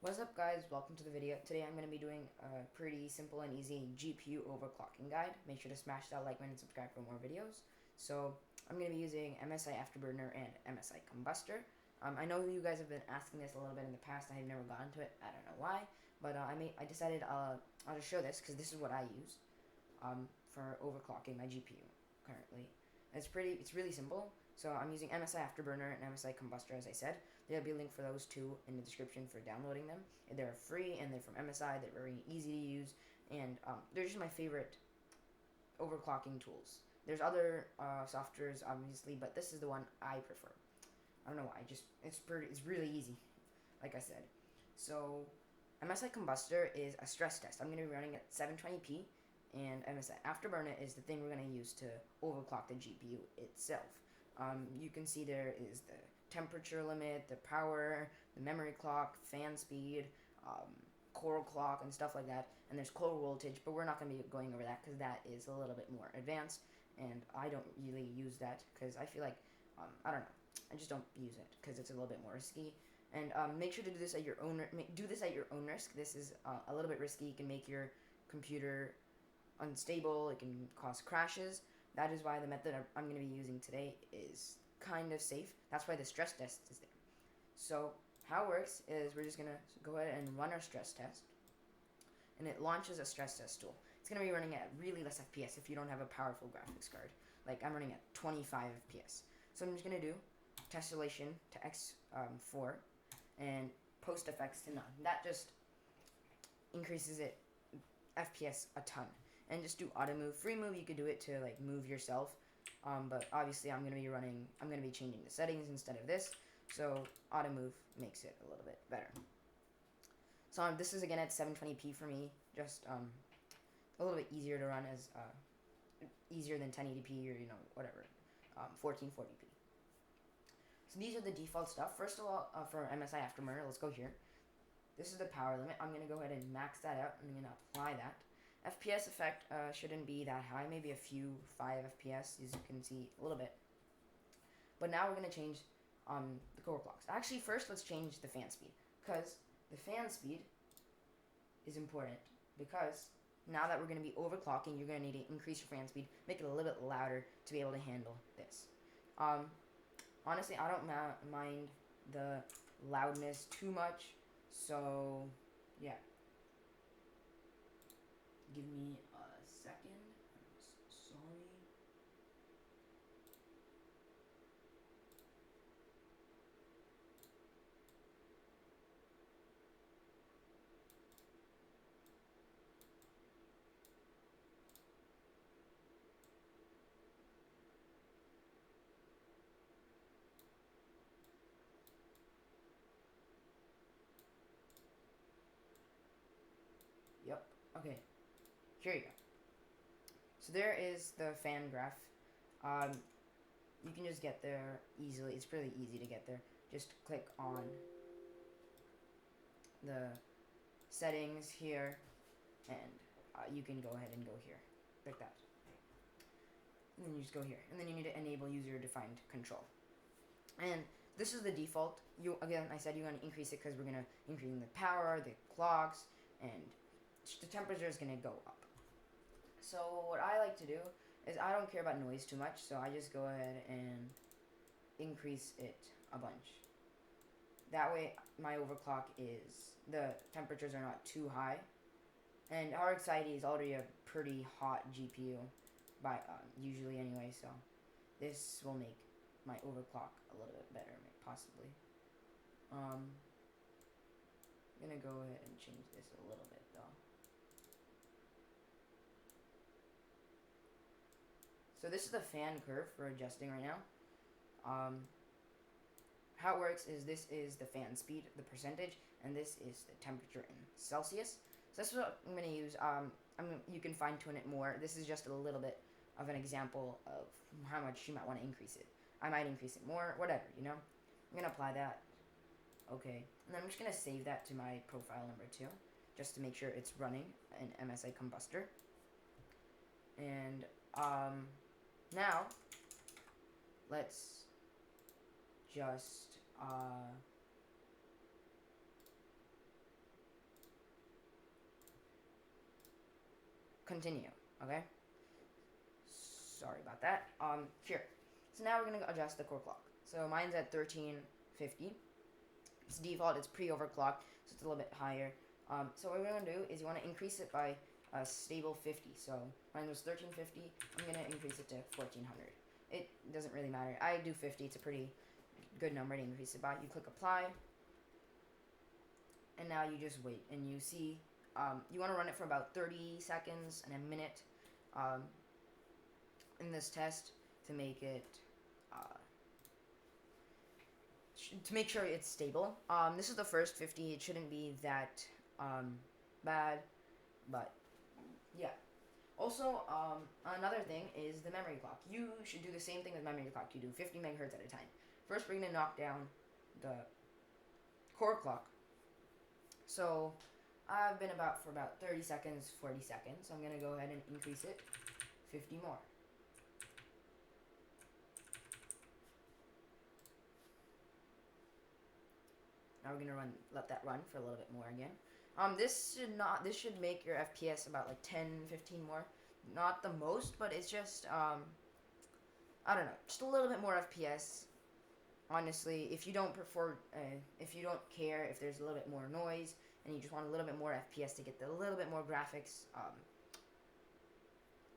What's up guys, welcome to the video. Today I'm going to be doing a pretty simple and easy GPU overclocking guide. Make sure to smash that like button and subscribe for more videos. So I'm going to be using Msi Afterburner and Msi Combustor. I know you guys have been asking this a little bit in the past. I have never gotten to it. I don't know why, but I decided I'll just show this because this is what I use for overclocking my GPU currently. It's really simple. So I'm using Msi Afterburner and Msi Combustor, as I said. There'll be a link for those two in the description for downloading them. And they're free and they're from MSI. They're very easy to use, and they're just my favorite overclocking tools. There's other softwares, obviously, but this is the one I prefer. I don't know why. It's really easy, like I said. So MSI Combustor is a stress test. I'm going to be running at 720p, and MSI Afterburner is the thing we're going to use to overclock the GPU itself. You can see there is the temperature limit, the power, the memory clock, fan speed, core clock, and stuff like that. And there's core voltage, but we're not going to be going over that because that is a little bit more advanced, and I don't really use that because I feel like, I don't know, I just don't use it because it's a little bit more risky. And make sure to do this at your own risk. This is a little bit risky. You can make your computer unstable. It can cause crashes. That is why the method I'm going to be using today is kind of safe. That's why the stress test is there. So how it works is we're just going to go ahead and run our stress test, and it launches a stress test tool. It's going to be running at really less FPS if you don't have a powerful graphics card. Like I'm running at 25 FPS. So I'm just going to do tessellation to X4 and post effects to none. That just increases it FPS a ton. And just do auto move. Free move, you could do it to like move yourself, but obviously I'm gonna be changing the settings instead of this, so auto move makes it a little bit better. So this is again at 720p for me, just a little bit easier to run, as easier than 1080p or whatever, 1440p. So these are the default stuff. First of all, for MSI Afterburner, let's go here. This is the power limit. I'm gonna go ahead and max that out, and I'm gonna apply that. FPS effect shouldn't be that high, maybe a few 5 FPS, as you can see a little bit. But now we're going to change the core clocks. Actually, first let's change the fan speed, because the fan speed is important, because now that we're going to be overclocking, you're going to need to increase your fan speed, make it a little bit louder to be able to handle this. Honestly, I don't mind the loudness too much, so yeah. Give me a second. I'm sorry. Yep. Okay. Here you go. So there is the fan graph. You can just get there easily. It's pretty easy to get there. Just click on the settings here, and you can go ahead and go here, like that. And then you just go here, and then you need to enable user-defined control. And this is the default. I said you're going to increase it because we're going to increase the power, the clocks, and the temperature is going to go up. So what I like to do is I don't care about noise too much, so I just go ahead and increase it a bunch. That way my overclock the temperatures are not too high. And RX 80 is already a pretty hot GPU, by usually anyway, so this will make my overclock a little bit better, possibly. I'm gonna go ahead and change this a little bit though. So this is the fan curve for adjusting right now. How it works is this is the fan speed, the percentage, and this is the temperature in Celsius. So this is what I'm going to use. You can fine tune it more. This is just a little bit of an example of how much you might want to increase it. I might increase it more, whatever, I'm going to apply that. Okay. And then I'm just going to save that to my profile number 2, just to make sure it's running in MSI Combustor. And now let's just continue. Okay. Sorry about that. Here. So now we're gonna adjust the core clock. So mine's at 1350. It's default. It's pre-overclocked, so it's a little bit higher. So what we're gonna do is you want to increase it by a stable 50. So mine was 1350. I'm gonna increase it to 1400. It doesn't really matter. I do 50. It's a pretty good number to increase it by. You click apply, and now you just wait, and you see. You want to run it for about 30 seconds and a minute in this test to make it to make sure it's stable. This is the first 50. It shouldn't be that bad, but yeah. Also, another thing is the memory clock. You should do the same thing with memory clock. You do 50 megahertz at a time. First, we're gonna knock down the core clock. So I've been for about 30 seconds, 40 seconds. So I'm gonna go ahead and increase it 50 more. Now we're gonna let that run for a little bit more again. This should make your FPS about like 10, 15 more. Not the most, but it's just, I don't know, just a little bit more FPS. Honestly, if you don't if you don't care if there's a little bit more noise, and you just want a little bit more FPS to get a little bit more graphics,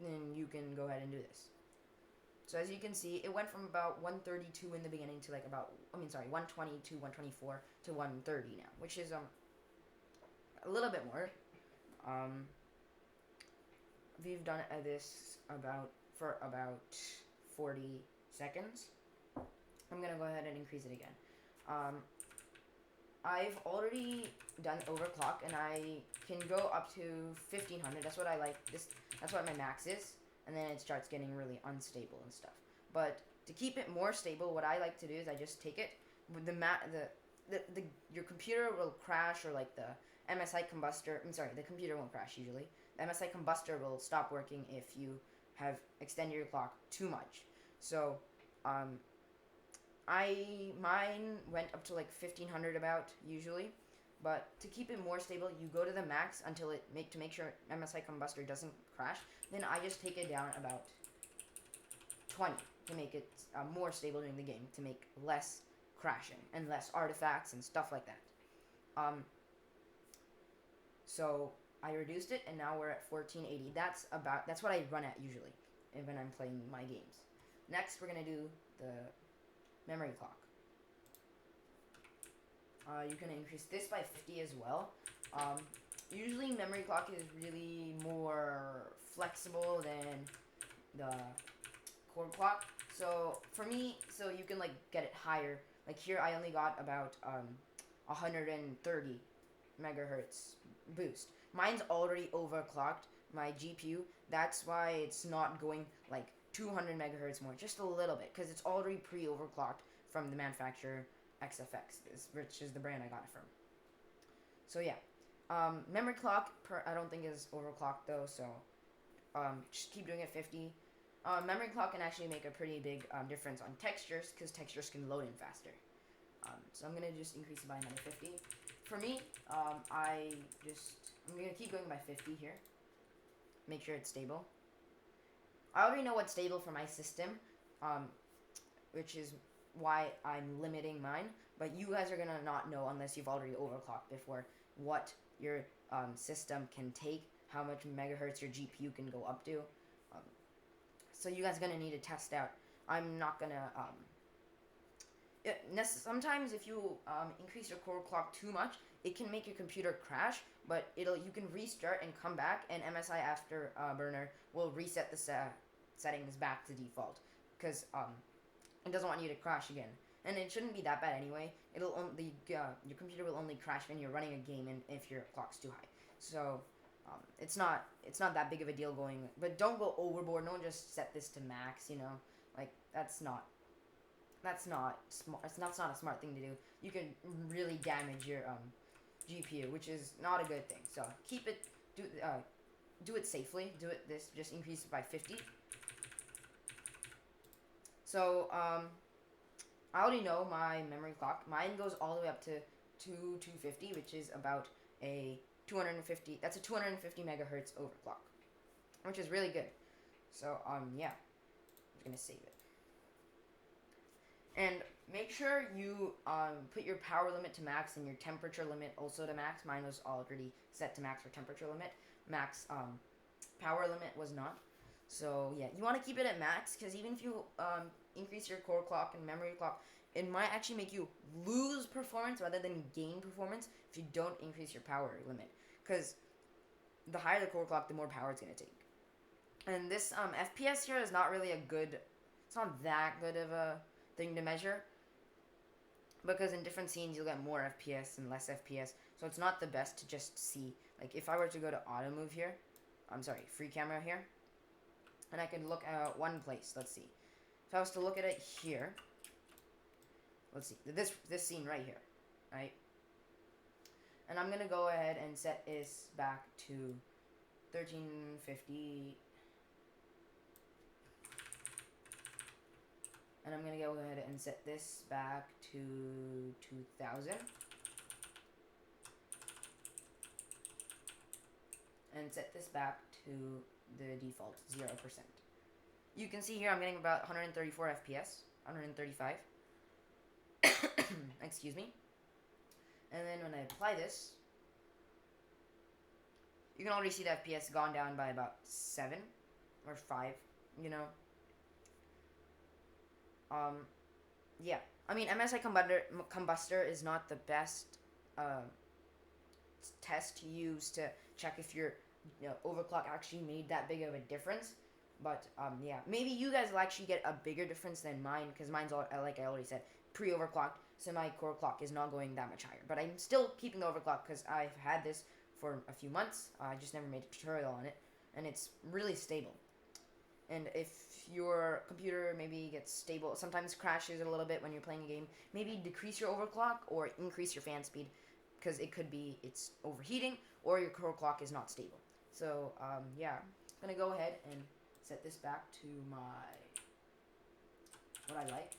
then you can go ahead and do this. So as you can see, it went from about 132 in the beginning to like 120 to 124 to 130 now, which is a little bit more. We've done this for about 40 seconds. I'm gonna go ahead and increase it again. I've already done overclock, and I can go up to 1500. That's what I like. That's what my max is, and then it starts getting really unstable and stuff. But to keep it more stable, what I like to do is I just take it with your computer will crash, or like the MSI combustor. The computer won't crash usually. The MSI combustor will stop working if you have extended your clock too much. So, mine went up to like 1500 about usually, but to keep it more stable, you go to the max until to make sure MSI combustor doesn't crash. Then I just take it down about 20 to make it more stable during the game, to make less crashing and less artifacts and stuff like that. So I reduced it, and now we're at 1480. That's what I run at usually when I'm playing my games. Next, we're gonna do the memory clock. You can increase this by 50 as well. Usually memory clock is really more flexible than the core clock. So for me, you can like get it higher. Like here, I only got about 130 megahertz boost. Mine's already overclocked, my GPU. That's why it's not going like 200 megahertz more, just a little bit, because it's already pre-overclocked from the manufacturer XFX, which is the brand I got it from. So yeah, memory clock I don't think is overclocked though, so just keep doing it 50. Memory clock can actually make a pretty big difference on textures, because textures can load in faster. So I'm gonna just increase it by another 50. For me, I'm gonna keep going by 50 here. Make sure it's stable. I already know what's stable for my system, which is why I'm limiting mine. But you guys are gonna not know unless you've already overclocked before what your system can take, how much megahertz your GPU can go up to. So you guys are gonna need to test out. I'm not gonna. Sometimes if you increase your core clock too much, it can make your computer crash. But you can restart and come back, and MSI Afterburner will reset the settings back to default, because it doesn't want you to crash again. And it shouldn't be that bad anyway. Your computer will only crash when you're running a game and if your clock's too high. So it's not that big of a deal going. But don't go overboard. Don't just set this to max. Like that's not smart. It's not a smart thing to do. You can really damage your GPU, which is not a good thing. So keep it. Do it safely. Just increase it by 50. So I already know my memory clock. Mine goes all the way up to 250, which is about a 250. That's a 250 megahertz overclock. which is really good. So yeah, I'm just gonna save it. And make sure you put your power limit to max and your temperature limit also to max. Mine was already set to max for temperature limit. Max power limit was not. So yeah, you want to keep it at max, because even if you increase your core clock and memory clock, it might actually make you lose performance rather than gain performance if you don't increase your power limit. Because the higher the core clock, the more power it's going to take. And this FPS here is not really a good, it's not that good of a thing to measure, because in different scenes you'll get more FPS and less FPS, so it's not the best to just see. Like if I were to go to auto move here, free camera here, and I can look at one place. Let's see. If I was to look at it here, let's see, this scene right here, right? And I'm gonna go ahead and set this back to 1350. And I'm going to go ahead and set this back to 2000. And set this back to the default 0%. You can see here I'm getting about 134 FPS, 135. Excuse me. And then when I apply this, you can already see the FPS gone down by about 7 or 5, you know. Yeah. I mean, MSI Combustor is not the best test to use to check if your overclock actually made that big of a difference. But yeah, maybe you guys will actually get a bigger difference than mine, because mine's all, like I already said, pre-overclocked, so my core clock is not going that much higher. But I'm still keeping the overclock because I've had this for a few months. I just never made a tutorial on it, and it's really stable. And if your computer maybe gets stable, sometimes crashes a little bit when you're playing a game, maybe decrease your overclock or increase your fan speed, because it could be it's overheating or your core clock is not stable. So yeah, I'm gonna go ahead and set this back to what I like.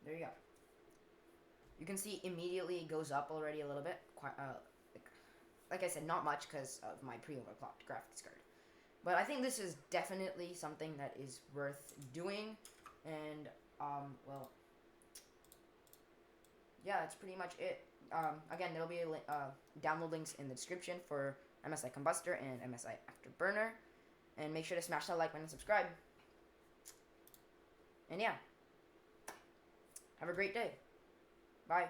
There you go. You can see immediately it goes up already a little bit. Like I said, not much because of my pre-overclocked graphics card. But I think this is definitely something that is worth doing. And, well, yeah, that's pretty much it. Again, there will be download links in the description for MSI Combustor and MSI Afterburner. And make sure to smash that like button and subscribe. And yeah, have a great day. Bye.